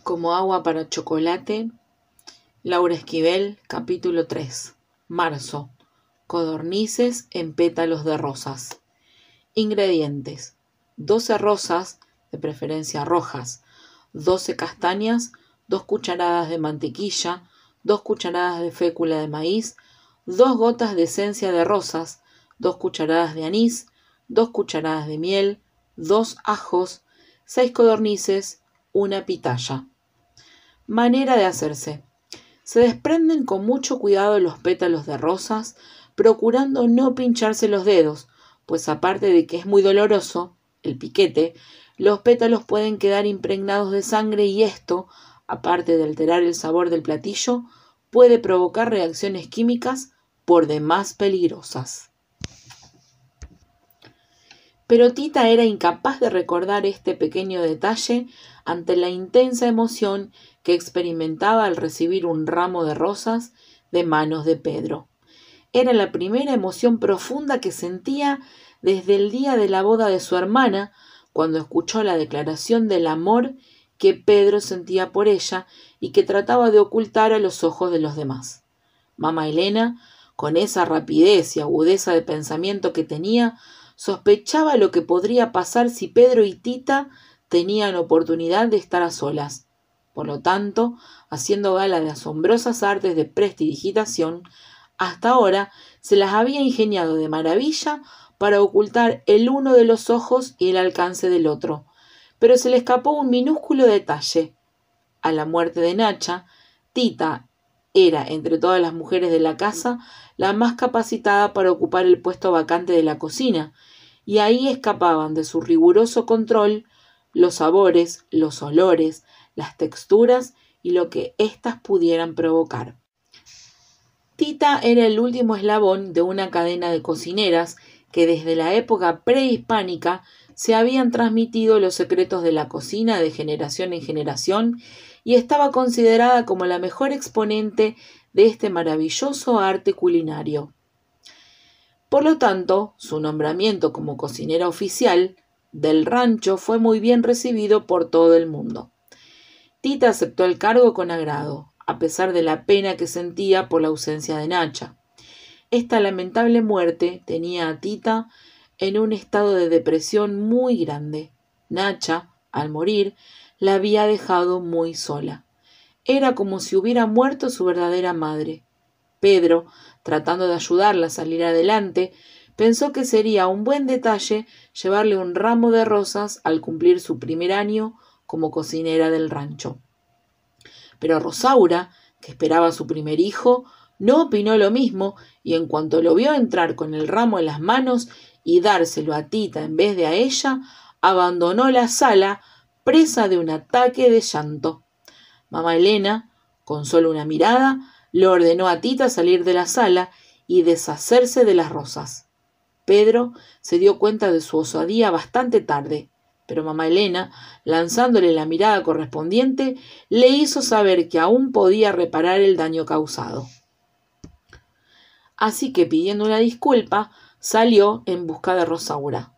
Como agua para chocolate. Laura Esquivel, capítulo 3. Marzo. Codornices en pétalos de rosas. Ingredientes: 12 rosas, de preferencia rojas, 12 castañas, 2 cucharadas de mantequilla, 2 cucharadas de fécula de maíz, 2 gotas de esencia de rosas, 2 cucharadas de anís, 2 cucharadas de miel, 2 ajos, 6 codornices, una pitaya. Manera de hacerse. Se desprenden con mucho cuidado los pétalos de rosas, procurando no pincharse los dedos, pues aparte de que es muy doloroso, el piquete, los pétalos pueden quedar impregnados de sangre y esto, aparte de alterar el sabor del platillo, puede provocar reacciones químicas por demás peligrosas. Pero Tita era incapaz de recordar este pequeño detalle ante la intensa emoción que experimentaba al recibir un ramo de rosas de manos de Pedro. Era la primera emoción profunda que sentía desde el día de la boda de su hermana, cuando escuchó la declaración del amor que Pedro sentía por ella y que trataba de ocultar a los ojos de los demás. Mamá Elena, con esa rapidez y agudeza de pensamiento que tenía, sospechaba lo que podría pasar si Pedro y Tita tenían oportunidad de estar a solas. Por lo tanto, haciendo gala de asombrosas artes de prestidigitación, hasta ahora se las había ingeniado de maravilla para ocultar el uno de los ojos y el alcance del otro. Pero se le escapó un minúsculo detalle. A la muerte de Nacha, Tita era, entre todas las mujeres de la casa, la más capacitada para ocupar el puesto vacante de la cocina, y ahí escapaban de su riguroso control los sabores, los olores, las texturas y lo que éstas pudieran provocar. Tita era el último eslabón de una cadena de cocineras que desde la época prehispánica se habían transmitido los secretos de la cocina de generación en generación y estaba considerada como la mejor exponente de este maravilloso arte culinario. Por lo tanto, su nombramiento como cocinera oficial del rancho fue muy bien recibido por todo el mundo. Tita aceptó el cargo con agrado, a pesar de la pena que sentía por la ausencia de Nacha. Esta lamentable muerte tenía a Tita en un estado de depresión muy grande. Nacha, al morir, la había dejado muy sola. Era como si hubiera muerto su verdadera madre. Pedro, tratando de ayudarla a salir adelante, pensó que sería un buen detalle llevarle un ramo de rosas al cumplir su primer año como cocinera del rancho. Pero Rosaura, que esperaba a su primer hijo, no opinó lo mismo y en cuanto lo vio entrar con el ramo en las manos y dárselo a Tita en vez de a ella, abandonó la sala presa de un ataque de llanto. Mamá Elena, con solo una mirada, le ordenó a Tita salir de la sala y deshacerse de las rosas. Pedro se dio cuenta de su osadía bastante tarde, pero mamá Elena, lanzándole la mirada correspondiente, le hizo saber que aún podía reparar el daño causado. Así que, pidiendo una disculpa, salió en busca de Rosaura.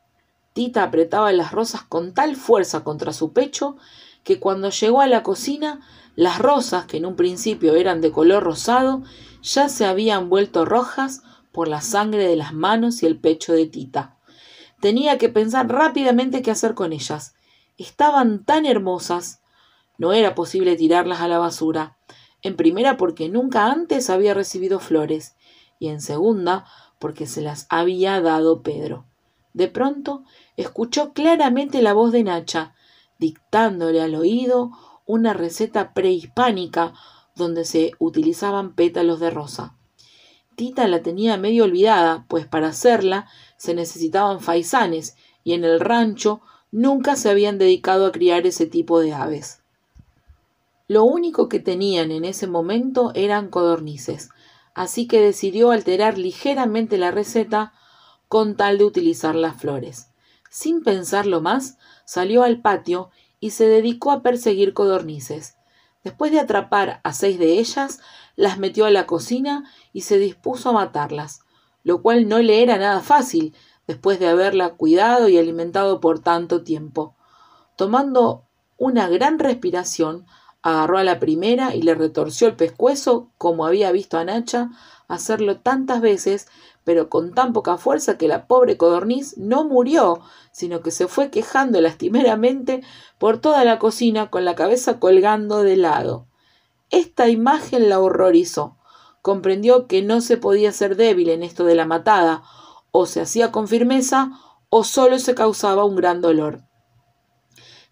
Tita apretaba las rosas con tal fuerza contra su pecho que cuando llegó a la cocina, las rosas, que en un principio eran de color rosado, ya se habían vuelto rojas por la sangre de las manos y el pecho de Tita. Tenía que pensar rápidamente qué hacer con ellas. Estaban tan hermosas. No era posible tirarlas a la basura. En primera, porque nunca antes había recibido flores, y en segunda, porque se las había dado Pedro. De pronto, escuchó claramente la voz de Nacha, dictándole al oído una receta prehispánica donde se utilizaban pétalos de rosa. Tita la tenía medio olvidada, pues para hacerla se necesitaban faisanes y en el rancho nunca se habían dedicado a criar ese tipo de aves. Lo único que tenían en ese momento eran codornices, así que decidió alterar ligeramente la receta con tal de utilizar las flores. Sin pensarlo más, salió al patio y se dedicó a perseguir codornices. Después de atrapar a 6 de ellas, las metió a la cocina y se dispuso a matarlas, lo cual no le era nada fácil, después de haberla cuidado y alimentado por tanto tiempo. Tomando una gran respiración, Agarró a la primera y le retorció el pescuezo, como había visto a Nacha hacerlo tantas veces, pero con tan poca fuerza que la pobre codorniz no murió, sino que se fue quejando lastimeramente por toda la cocina con la cabeza colgando de lado. Esta imagen la horrorizó. Comprendió que no se podía ser débil en esto de la matada, o se hacía con firmeza, o solo se causaba un gran dolor.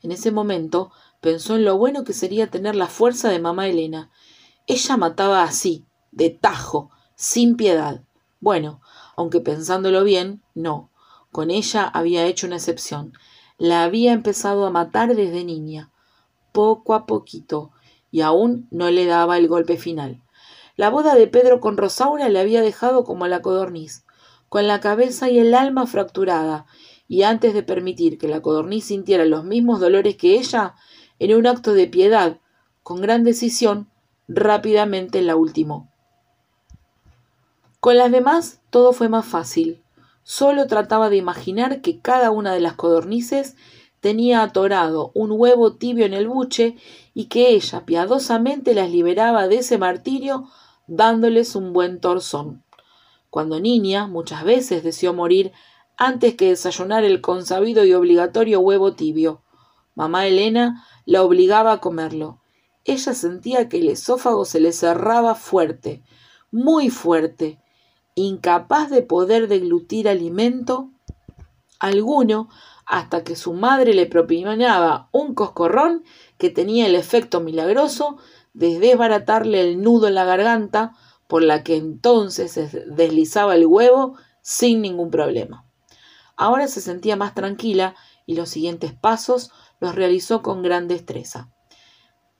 En ese momento pensó en lo bueno que sería tener la fuerza de mamá Elena. Ella mataba así, de tajo, sin piedad. Bueno, aunque pensándolo bien, no. Con ella había hecho una excepción. La había empezado a matar desde niña, poco a poquito, y aún no le daba el golpe final. La boda de Pedro con Rosaura le había dejado como a la codorniz, con la cabeza y el alma fracturada, y antes de permitir que la codorniz sintiera los mismos dolores que ella, en un acto de piedad, con gran decisión, rápidamente la ultimó. Con las demás todo fue más fácil. Solo trataba de imaginar que cada una de las codornices tenía atorado un huevo tibio en el buche y que ella piadosamente las liberaba de ese martirio dándoles un buen torzón. Cuando niña, muchas veces deseó morir antes que desayunar el consabido y obligatorio huevo tibio. Mamá Elena la obligaba a comerlo. Ella sentía que el esófago se le cerraba fuerte, muy fuerte, incapaz de poder deglutir alimento alguno, hasta que su madre le propinaba un coscorrón que tenía el efecto milagroso de desbaratarle el nudo en la garganta, por la que entonces se deslizaba el huevo sin ningún problema. Ahora se sentía más tranquila y los siguientes pasos los realizó con gran destreza.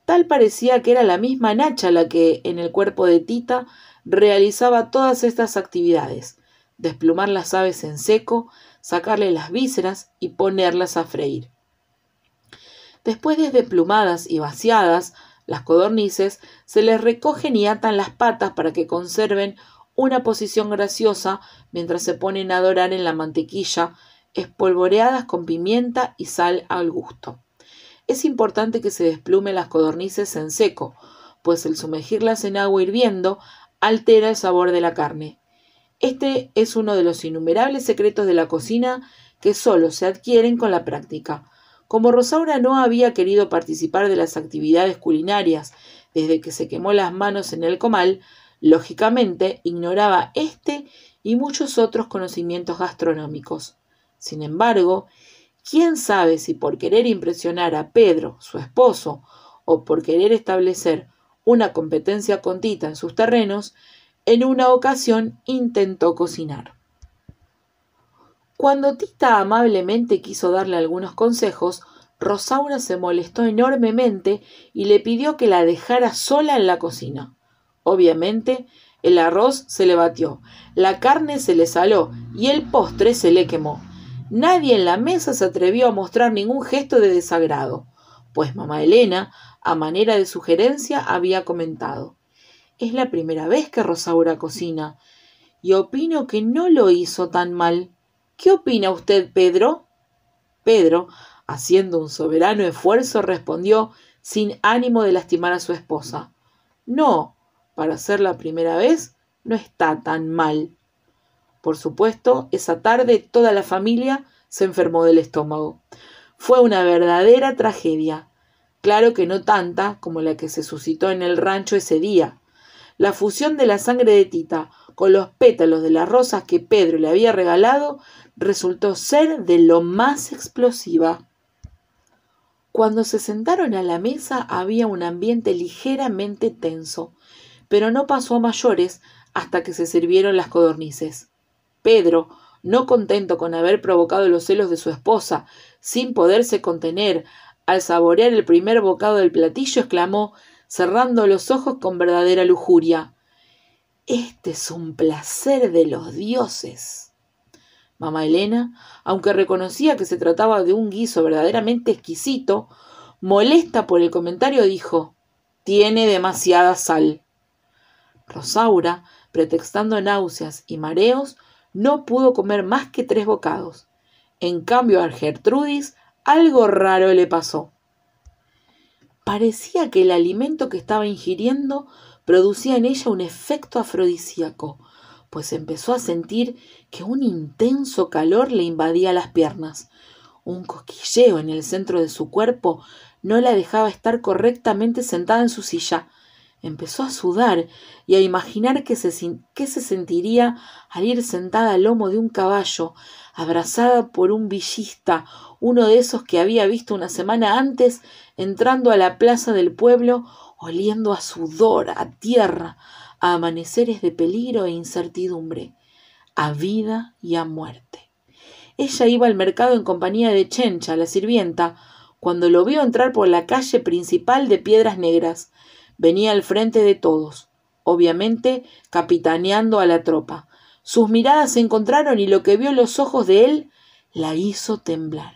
Tal parecía que era la misma Nacha la que, en el cuerpo de Tita, realizaba todas estas actividades: desplumar las aves en seco, sacarle las vísceras y ponerlas a freír. Después de desplumadas y vaciadas, las codornices se les recogen y atan las patas para que conserven una posición graciosa mientras se ponen a dorar en la mantequilla, espolvoreadas con pimienta y sal al gusto. Es importante que se desplumen las codornices en seco, pues el sumergirlas en agua hirviendo altera el sabor de la carne. Este es uno de los innumerables secretos de la cocina que solo se adquieren con la práctica. Como Rosaura no había querido participar de las actividades culinarias desde que se quemó las manos en el comal, lógicamente ignoraba este y muchos otros conocimientos gastronómicos. Sin embargo, quién sabe si por querer impresionar a Pedro, su esposo, o por querer establecer una competencia con Tita en sus terrenos, en una ocasión intentó cocinar. Cuando Tita amablemente quiso darle algunos consejos, Rosaura se molestó enormemente y le pidió que la dejara sola en la cocina. Obviamente, el arroz se le batió, la carne se le saló y el postre se le quemó. Nadie en la mesa se atrevió a mostrar ningún gesto de desagrado, pues mamá Elena, a manera de sugerencia, había comentado: «Es la primera vez que Rosaura cocina, y opino que no lo hizo tan mal. ¿Qué opina usted, Pedro?». Pedro, haciendo un soberano esfuerzo, respondió sin ánimo de lastimar a su esposa: «No, para ser la primera vez, no está tan mal». Por supuesto, esa tarde toda la familia se enfermó del estómago. Fue una verdadera tragedia. Claro que no tanta como la que se suscitó en el rancho ese día. La fusión de la sangre de Tita con los pétalos de las rosas que Pedro le había regalado resultó ser de lo más explosiva. Cuando se sentaron a la mesa había un ambiente ligeramente tenso, pero no pasó a mayores hasta que se sirvieron las codornices. Pedro, no contento con haber provocado los celos de su esposa, sin poderse contener, al saborear el primer bocado del platillo, exclamó, cerrando los ojos con verdadera lujuria: «Este es un placer de los dioses». Mamá Elena, aunque reconocía que se trataba de un guiso verdaderamente exquisito, molesta por el comentario, dijo: «Tiene demasiada sal». Rosaura, pretextando náuseas y mareos, no pudo comer más que 3 bocados. En cambio, a Gertrudis algo raro le pasó. Parecía que el alimento que estaba ingiriendo producía en ella un efecto afrodisíaco, pues empezó a sentir que un intenso calor le invadía las piernas. Un cosquilleo en el centro de su cuerpo no la dejaba estar correctamente sentada en su silla. Empezó a sudar y a imaginar qué se sentiría al ir sentada al lomo de un caballo, abrazada por un villista, uno de esos que había visto una semana antes entrando a la plaza del pueblo, oliendo a sudor, a tierra, a amaneceres de peligro e incertidumbre, a vida y a muerte. Ella iba al mercado en compañía de Chencha, la sirvienta, cuando lo vio entrar por la calle principal de Piedras Negras. Venía al frente de todos, obviamente capitaneando a la tropa. Sus miradas se encontraron y lo que vio en los ojos de él la hizo temblar.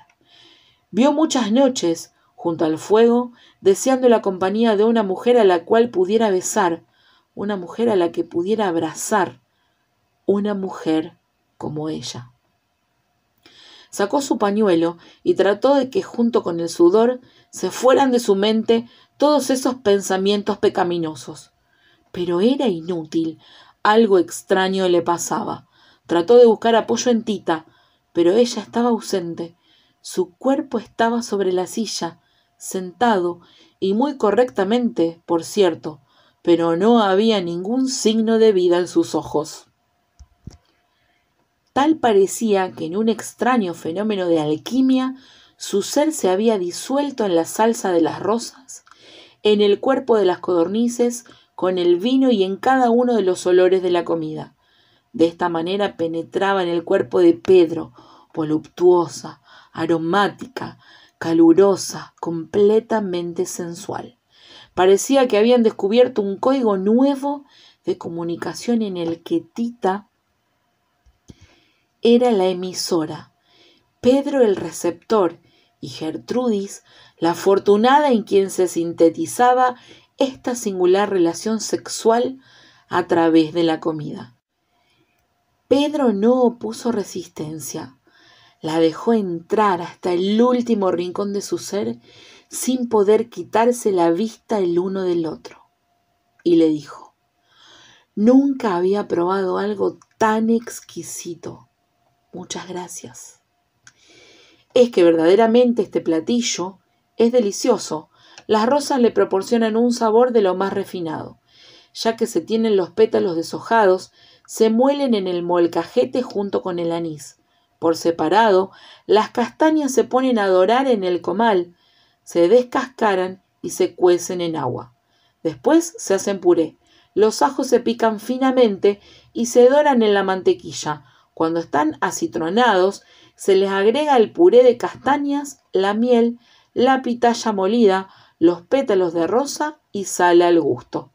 Vio muchas noches, junto al fuego, deseando la compañía de una mujer a la cual pudiera besar, una mujer a la que pudiera abrazar, una mujer como ella. Sacó su pañuelo y trató de que junto con el sudor se fueran de su mente todos esos pensamientos pecaminosos. Pero era inútil, algo extraño le pasaba. Trató de buscar apoyo en Tita, pero ella estaba ausente. Su cuerpo estaba sobre la silla, sentado, y muy correctamente, por cierto, pero no había ningún signo de vida en sus ojos. Tal parecía que en un extraño fenómeno de alquimia su ser se había disuelto en la salsa de las rosas, en el cuerpo de las codornices, con el vino y en cada uno de los olores de la comida. De esta manera penetraba en el cuerpo de Pedro, voluptuosa, aromática, calurosa, completamente sensual. Parecía que habían descubierto un código nuevo de comunicación en el que Tita era la emisora, Pedro el receptor y Gertrudis la afortunada en quien se sintetizaba esta singular relación sexual a través de la comida. Pedro no opuso resistencia, la dejó entrar hasta el último rincón de su ser sin poder quitarse la vista el uno del otro, y le dijo: «Nunca había probado algo tan exquisito. Muchas gracias. Es que verdaderamente este platillo es delicioso. Las rosas le proporcionan un sabor de lo más refinado. Ya que se tienen los pétalos deshojados, se muelen en el molcajete junto con el anís. Por separado, las castañas se ponen a dorar en el comal, se descascaran y se cuecen en agua. Después se hacen puré. Los ajos se pican finamente y se doran en la mantequilla. Cuando están acitronados, se les agrega el puré de castañas, la miel, la pitaya molida, los pétalos de rosa y sal al gusto.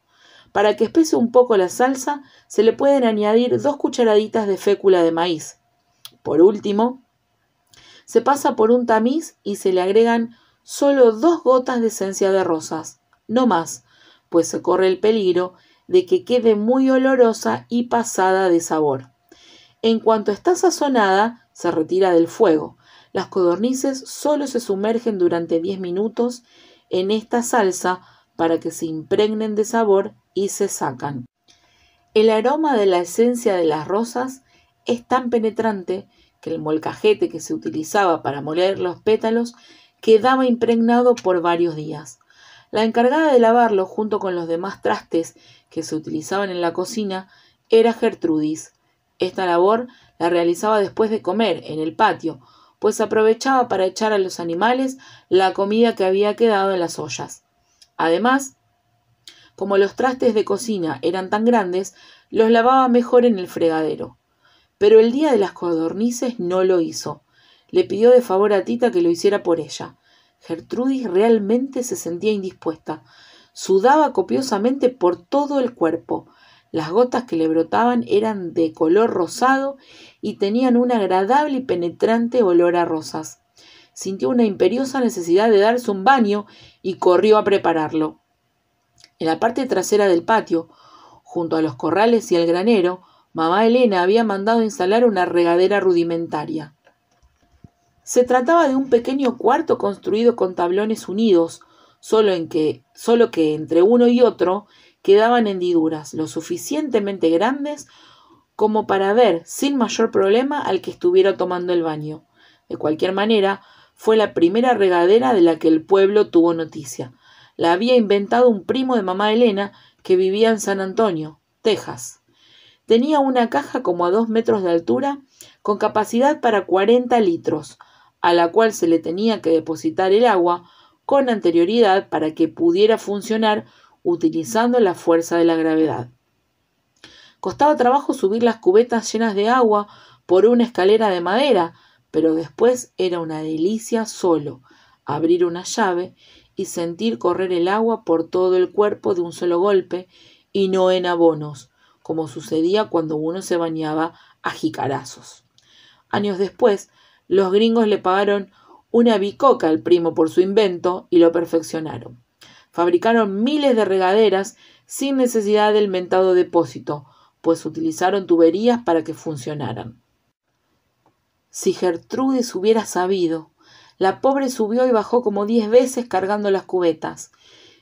Para que espese un poco la salsa, se le pueden añadir 2 cucharaditas de fécula de maíz. Por último, se pasa por un tamiz y se le agregan solo 2 gotas de esencia de rosas, no más, pues se corre el peligro de que quede muy olorosa y pasada de sabor. En cuanto está sazonada, se retira del fuego. Las codornices solo se sumergen durante 10 minutos en esta salsa para que se impregnen de sabor y se sacan. El aroma de la esencia de las rosas es tan penetrante que el molcajete que se utilizaba para moler los pétalos quedaba impregnado por varios días. La encargada de lavarlo junto con los demás trastes que se utilizaban en la cocina era Gertrudis. Esta labor la realizaba después de comer, en el patio, pues aprovechaba para echar a los animales la comida que había quedado en las ollas. Además, como los trastes de cocina eran tan grandes, los lavaba mejor en el fregadero. Pero el día de las codornices no lo hizo. Le pidió de favor a Tita que lo hiciera por ella. Gertrudis realmente se sentía indispuesta. Sudaba copiosamente por todo el cuerpo. Las gotas que le brotaban eran de color rosado y tenían un agradable y penetrante olor a rosas. Sintió una imperiosa necesidad de darse un baño y corrió a prepararlo. En la parte trasera del patio, junto a los corrales y el granero, mamá Elena había mandado instalar una regadera rudimentaria. Se trataba de un pequeño cuarto construido con tablones unidos, solo que entre uno y otro quedaban hendiduras lo suficientemente grandes como para ver sin mayor problema al que estuviera tomando el baño. De cualquier manera, fue la primera regadera de la que el pueblo tuvo noticia. La había inventado un primo de mamá Elena que vivía en San Antonio, Texas. Tenía una caja como a 2 metros de altura, con capacidad para 40 litros, a la cual se le tenía que depositar el agua con anterioridad para que pudiera funcionar utilizando la fuerza de la gravedad. Costaba trabajo subir las cubetas llenas de agua por una escalera de madera, pero después era una delicia solo abrir una llave y sentir correr el agua por todo el cuerpo de un solo golpe y no en abonos, como sucedía cuando uno se bañaba a jicarazos. Años después, los gringos le pagaron una bicoca al primo por su invento y lo perfeccionaron. Fabricaron miles de regaderas sin necesidad del mentado depósito, pues utilizaron tuberías para que funcionaran. Si Gertrudis hubiera sabido, la pobre subió y bajó como 10 veces cargando las cubetas.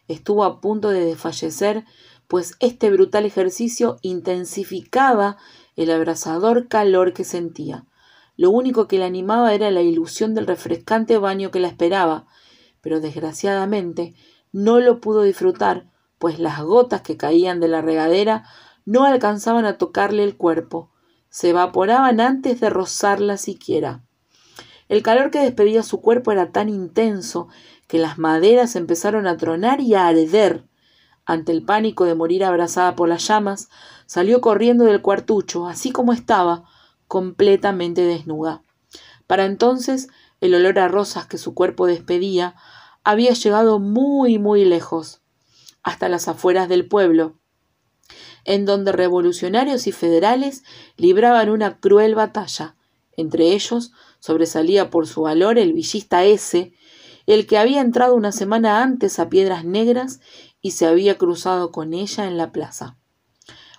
Estuvo a punto de desfallecer, pues este brutal ejercicio intensificaba el abrasador calor que sentía. Lo único que la animaba era la ilusión del refrescante baño que la esperaba, pero desgraciadamente no lo pudo disfrutar, pues las gotas que caían de la regadera no alcanzaban a tocarle el cuerpo, se evaporaban antes de rozarla siquiera. El calor que despedía su cuerpo era tan intenso que las maderas empezaron a tronar y a arder. Ante el pánico de morir abrasada por las llamas, salió corriendo del cuartucho, así como estaba, completamente desnuda. Para entonces, el olor a rosas que su cuerpo despedía había llegado muy, muy lejos, hasta las afueras del pueblo, en donde revolucionarios y federales libraban una cruel batalla. Entre ellos sobresalía por su valor el villista S., el que había entrado una semana antes a Piedras Negras y se había cruzado con ella en la plaza.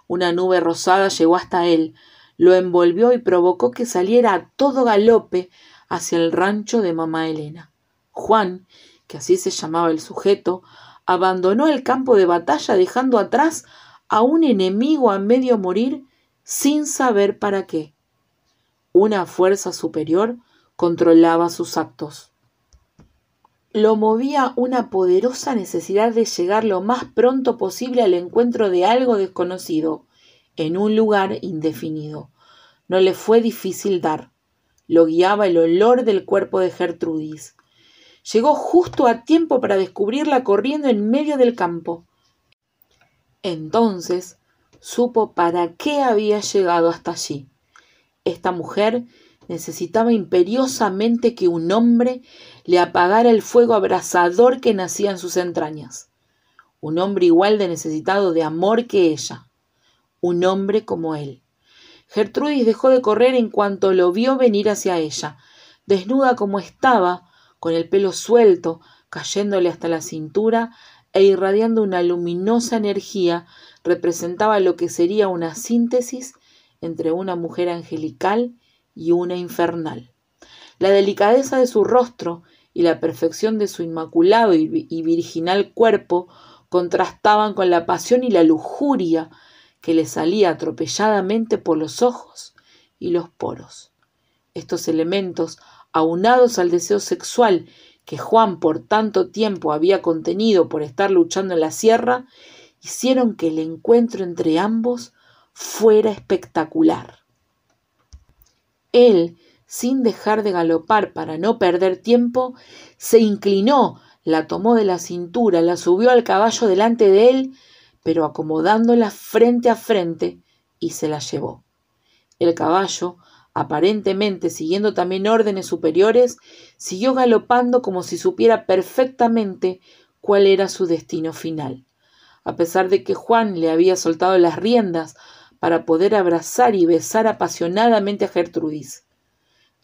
Una nube rosada llegó hasta él, lo envolvió y provocó que saliera a todo galope hacia el rancho de mamá Elena. Juan, que así se llamaba el sujeto, abandonó el campo de batalla dejando atrás a un enemigo a medio morir sin saber para qué. Una fuerza superior controlaba sus actos. Lo movía una poderosa necesidad de llegar lo más pronto posible al encuentro de algo desconocido, en un lugar indefinido. No le fue difícil dar. Lo guiaba el olor del cuerpo de Gertrudis. Llegó justo a tiempo para descubrirla corriendo en medio del campo. Entonces supo para qué había llegado hasta allí. Esta mujer necesitaba imperiosamente que un hombre le apagara el fuego abrasador que nacía en sus entrañas. Un hombre igual de necesitado de amor que ella. Un hombre como él. Gertrudis dejó de correr en cuanto lo vio venir hacia ella, desnuda como estaba, con el pelo suelto, cayéndole hasta la cintura e irradiando una luminosa energía, representaba lo que sería una síntesis entre una mujer angelical y una infernal. La delicadeza de su rostro y la perfección de su inmaculado y virginal cuerpo contrastaban con la pasión y la lujuria que le salía atropelladamente por los ojos y los poros. Estos elementos, aunados al deseo sexual que Juan por tanto tiempo había contenido por estar luchando en la sierra, hicieron que el encuentro entre ambos fuera espectacular. Él, sin dejar de galopar para no perder tiempo, se inclinó, la tomó de la cintura, la subió al caballo delante de él, pero acomodándola frente a frente, y se la llevó. El caballo, aparentemente siguiendo también órdenes superiores, siguió galopando como si supiera perfectamente cuál era su destino final. A pesar de que Juan le había soltado las riendas para poder abrazar y besar apasionadamente a Gertrudis.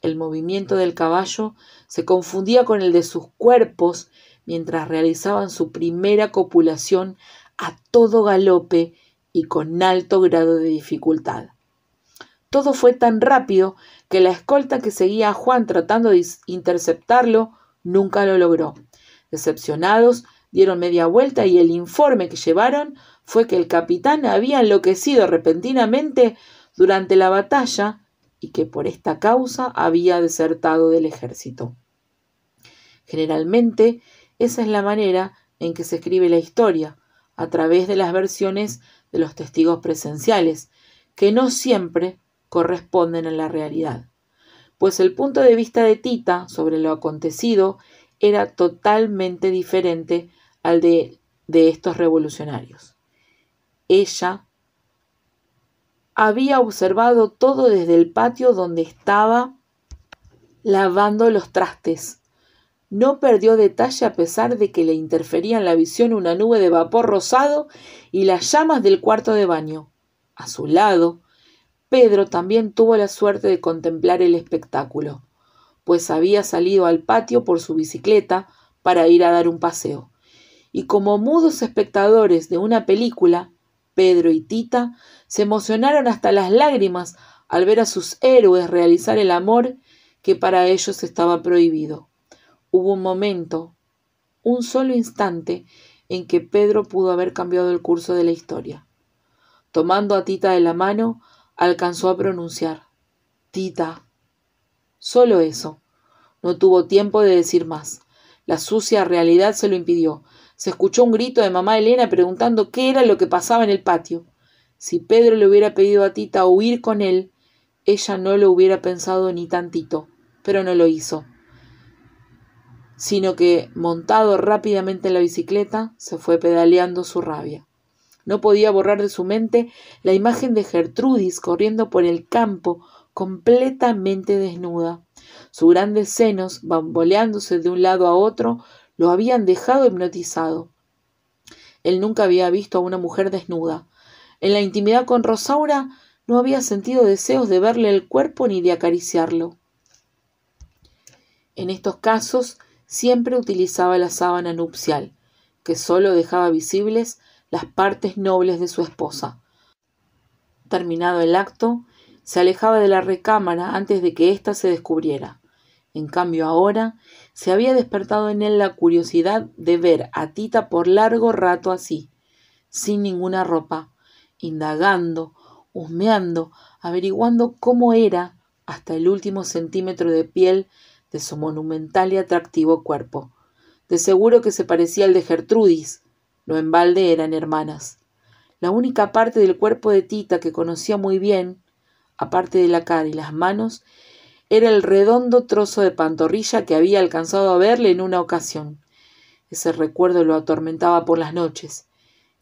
El movimiento del caballo se confundía con el de sus cuerpos mientras realizaban su primera copulación a todo galope y con alto grado de dificultad. Todo fue tan rápido que la escolta que seguía a Juan tratando de interceptarlo nunca lo logró. Decepcionados, Dieron media vuelta y el informe que llevaron fue que el capitán había enloquecido repentinamente durante la batalla y que por esta causa había desertado del ejército. Generalmente, esa es la manera en que se escribe la historia, a través de las versiones de los testigos presenciales, que no siempre corresponden a la realidad, pues el punto de vista de Tita sobre lo acontecido era totalmente diferente al de estos revolucionarios. Ella había observado todo desde el patio donde estaba lavando los trastes. No perdió detalle a pesar de que le interfería en la visión una nube de vapor rosado y las llamas del cuarto de baño. A su lado, Pedro también tuvo la suerte de contemplar el espectáculo, pues había salido al patio por su bicicleta para ir a dar un paseo. Y como mudos espectadores de una película, Pedro y Tita se emocionaron hasta las lágrimas al ver a sus héroes realizar el amor que para ellos estaba prohibido. Hubo un momento, un solo instante, en que Pedro pudo haber cambiado el curso de la historia. Tomando a Tita de la mano, alcanzó a pronunciar: «Tita». Solo eso. No tuvo tiempo de decir más. La sucia realidad se lo impidió. Se escuchó un grito de mamá Elena preguntando qué era lo que pasaba en el patio. Si Pedro le hubiera pedido a Tita huir con él, ella no lo hubiera pensado ni tantito, pero no lo hizo, sino que, montado rápidamente en la bicicleta, se fue pedaleando su rabia. No podía borrar de su mente la imagen de Gertrudis corriendo por el campo completamente desnuda. Sus grandes senos, bamboleándose de un lado a otro, lo habían dejado hipnotizado. Él nunca había visto a una mujer desnuda. En la intimidad con Rosaura no había sentido deseos de verle el cuerpo ni de acariciarlo. En estos casos siempre utilizaba la sábana nupcial, que sólo dejaba visibles las partes nobles de su esposa. Terminado el acto, se alejaba de la recámara antes de que ésta se descubriera. En cambio ahora se había despertado en él la curiosidad de ver a Tita por largo rato así, sin ninguna ropa, indagando, husmeando, averiguando cómo era hasta el último centímetro de piel de su monumental y atractivo cuerpo. De seguro que se parecía al de Gertrudis, no en balde eran hermanas. La única parte del cuerpo de Tita que conocía muy bien, aparte de la cara y las manos, era el redondo trozo de pantorrilla que había alcanzado a verle en una ocasión. Ese recuerdo lo atormentaba por las noches.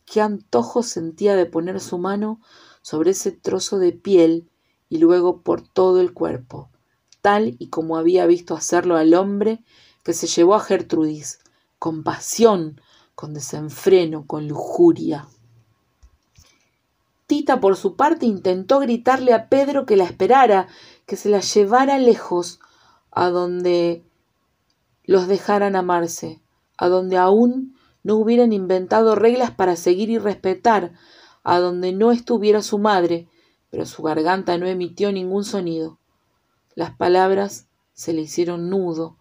Qué antojo sentía de poner su mano sobre ese trozo de piel y luego por todo el cuerpo, tal y como había visto hacerlo al hombre que se llevó a Gertrudis, con pasión, con desenfreno, con lujuria. Tita, por su parte, intentó gritarle a Pedro que la esperara, que se la llevara lejos, a donde los dejaran amarse, a donde aún no hubieran inventado reglas para seguir y respetar, a donde no estuviera su madre, pero su garganta no emitió ningún sonido. Las palabras se le hicieron nudo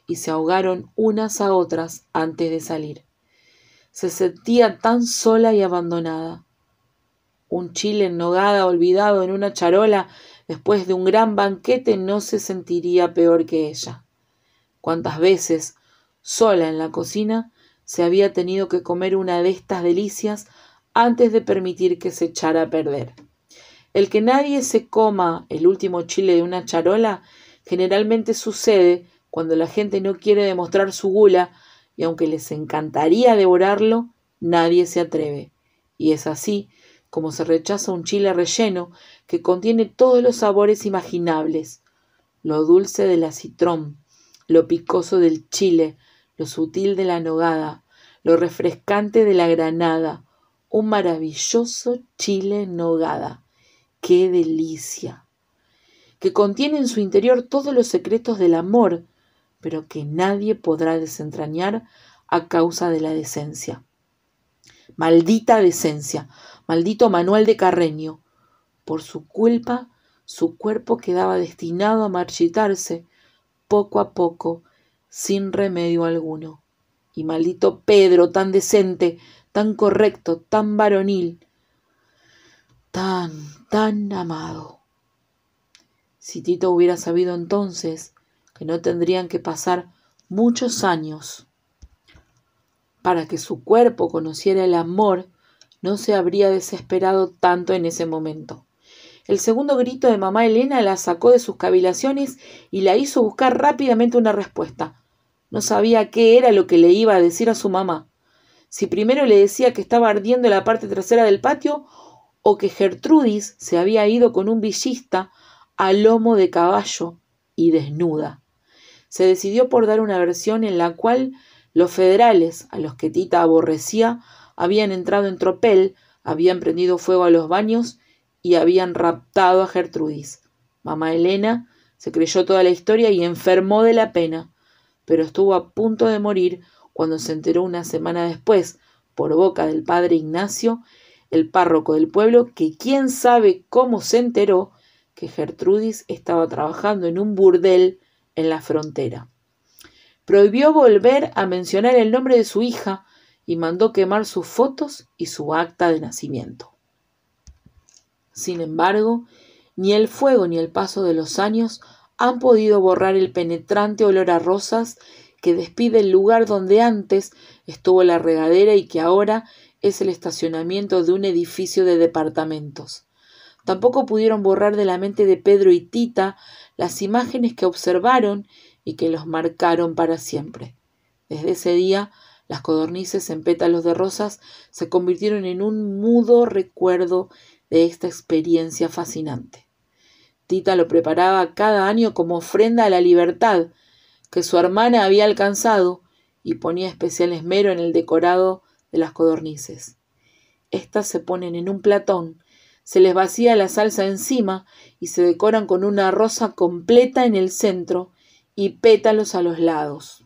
y se ahogaron unas a otras antes de salir. Se sentía tan sola y abandonada. Un chile en nogada olvidado en una charola después de un gran banquete no se sentiría peor que ella. Cuántas veces, sola en la cocina, se había tenido que comer una de estas delicias antes de permitir que se echara a perder. El que nadie se coma el último chile de una charola generalmente sucede cuando la gente no quiere demostrar su gula y aunque les encantaría devorarlo, nadie se atreve. Y es así como se rechaza un chile relleno que contiene todos los sabores imaginables: lo dulce del acitrón, lo picoso del chile, lo sutil de la nogada, lo refrescante de la granada. Un maravilloso chile en nogada. ¡Qué delicia! Que contiene en su interior todos los secretos del amor, pero que nadie podrá desentrañar a causa de la decencia. Maldita decencia, maldito Manuel de Carreño. Por su culpa, su cuerpo quedaba destinado a marchitarse poco a poco, sin remedio alguno. Y maldito Pedro, tan decente, tan correcto, tan varonil, tan amado. Si Tita hubiera sabido entonces que no tendrían que pasar muchos años para que su cuerpo conociera el amor, no se habría desesperado tanto en ese momento. El segundo grito de mamá Elena la sacó de sus cavilaciones y la hizo buscar rápidamente una respuesta. No sabía qué era lo que le iba a decir a su mamá. Si primero le decía que estaba ardiendo la parte trasera del patio o que Gertrudis se había ido con un villista a lomo de caballo y desnuda. Se decidió por dar una versión en la cual los federales, a los que Tita aborrecía, habían entrado en tropel, habían prendido fuego a los baños y habían raptado a Gertrudis. Mamá Elena se creyó toda la historia y enfermó de la pena, pero estuvo a punto de morir cuando se enteró una semana después, por boca del padre Ignacio, el párroco del pueblo, que quién sabe cómo se enteró que Gertrudis estaba trabajando en un burdel en la frontera. Prohibió volver a mencionar el nombre de su hija y mandó quemar sus fotos y su acta de nacimiento. Sin embargo, ni el fuego ni el paso de los años han podido borrar el penetrante olor a rosas que despide el lugar donde antes estuvo la regadera y que ahora es el estacionamiento de un edificio de departamentos. Tampoco pudieron borrar de la mente de Pedro y Tita las imágenes que observaron y que los marcaron para siempre. Desde ese día, las codornices en pétalos de rosas se convirtieron en un mudo recuerdo de esta experiencia fascinante. Tita lo preparaba cada año como ofrenda a la libertad que su hermana había alcanzado y ponía especial esmero en el decorado de las codornices. Estas se ponen en un platón, se les vacía la salsa encima y se decoran con una rosa completa en el centro y pétalos a los lados.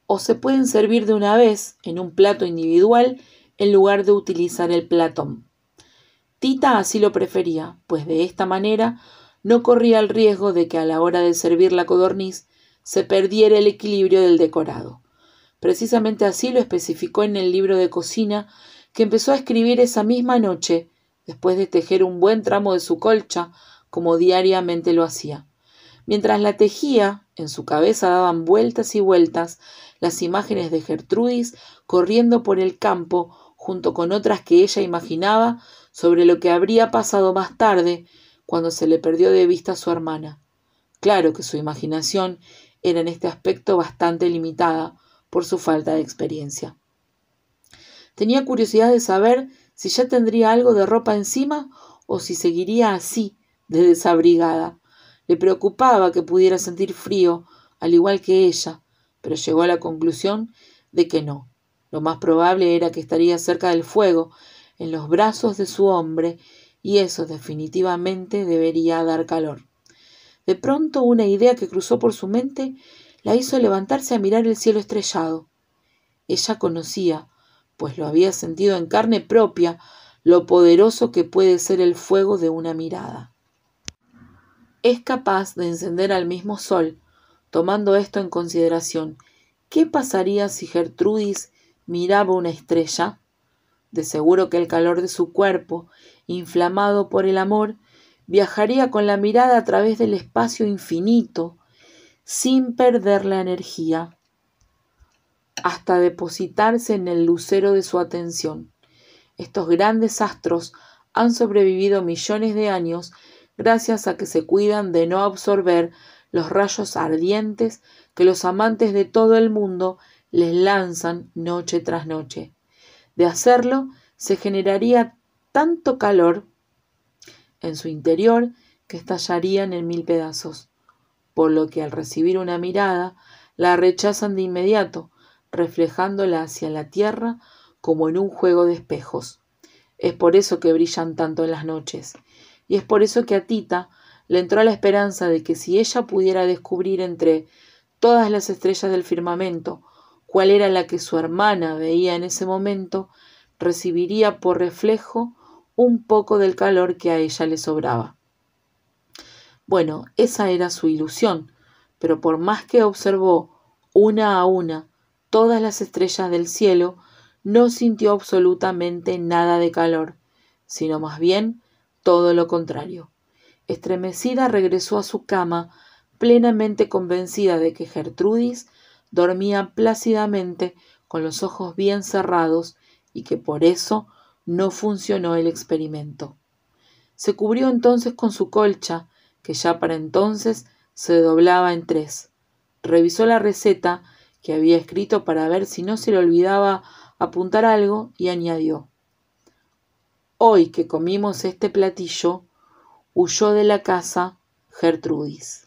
O se pueden servir de una vez en un plato individual en lugar de utilizar el platón. Tita así lo prefería, pues de esta manera no corría el riesgo de que a la hora de servir la codorniz se perdiera el equilibrio del decorado. Precisamente así lo especificó en el libro de cocina que empezó a escribir esa misma noche, después de tejer un buen tramo de su colcha, como diariamente lo hacía. Mientras la tejía, en su cabeza daban vueltas y vueltas las imágenes de Gertrudis corriendo por el campo junto con otras que ella imaginaba sobre lo que habría pasado más tarde cuando se le perdió de vista a su hermana. Claro que su imaginación era en este aspecto bastante limitada por su falta de experiencia. Tenía curiosidad de saber si ya tendría algo de ropa encima o si seguiría así, de desabrigada. Le preocupaba que pudiera sentir frío, al igual que ella, pero llegó a la conclusión de que no. Lo más probable era que estaría cerca del fuego, en los brazos de su hombre, y eso definitivamente debería dar calor. De pronto una idea que cruzó por su mente la hizo levantarse a mirar el cielo estrellado. Ella conocía, pues lo había sentido en carne propia, lo poderoso que puede ser el fuego de una mirada. Es capaz de encender al mismo sol. Tomando esto en consideración, ¿qué pasaría si Gertrudis miraba una estrella? De seguro que el calor de su cuerpo, inflamado por el amor, viajaría con la mirada a través del espacio infinito, sin perder la energía, hasta depositarse en el lucero de su atención. Estos grandes astros han sobrevivido millones de años gracias a que se cuidan de no absorber los rayos ardientes que los amantes de todo el mundo les lanzan noche tras noche. De hacerlo, se generaría tanto calor en su interior que estallarían en 1000 pedazos, por lo que al recibir una mirada la rechazan de inmediato, reflejándola hacia la tierra como en un juego de espejos. Es por eso que brillan tanto en las noches, y es por eso que a Tita le entró la esperanza de que si ella pudiera descubrir entre todas las estrellas del firmamento cuál era la que su hermana veía en ese momento, recibiría por reflejo un poco del calor que a ella le sobraba. Bueno, esa era su ilusión, pero por más que observó una a una todas las estrellas del cielo, no sintió absolutamente nada de calor, sino más bien todo lo contrario. Estremecida regresó a su cama, plenamente convencida de que Gertrudis dormía plácidamente con los ojos bien cerrados y que por eso no funcionó el experimento. Se cubrió entonces con su colcha, que ya para entonces se doblaba en 3. Revisó la receta que había escrito para ver si no se le olvidaba apuntar algo y añadió: «Hoy que comimos este platillo, huyó de la casa Gertrudis».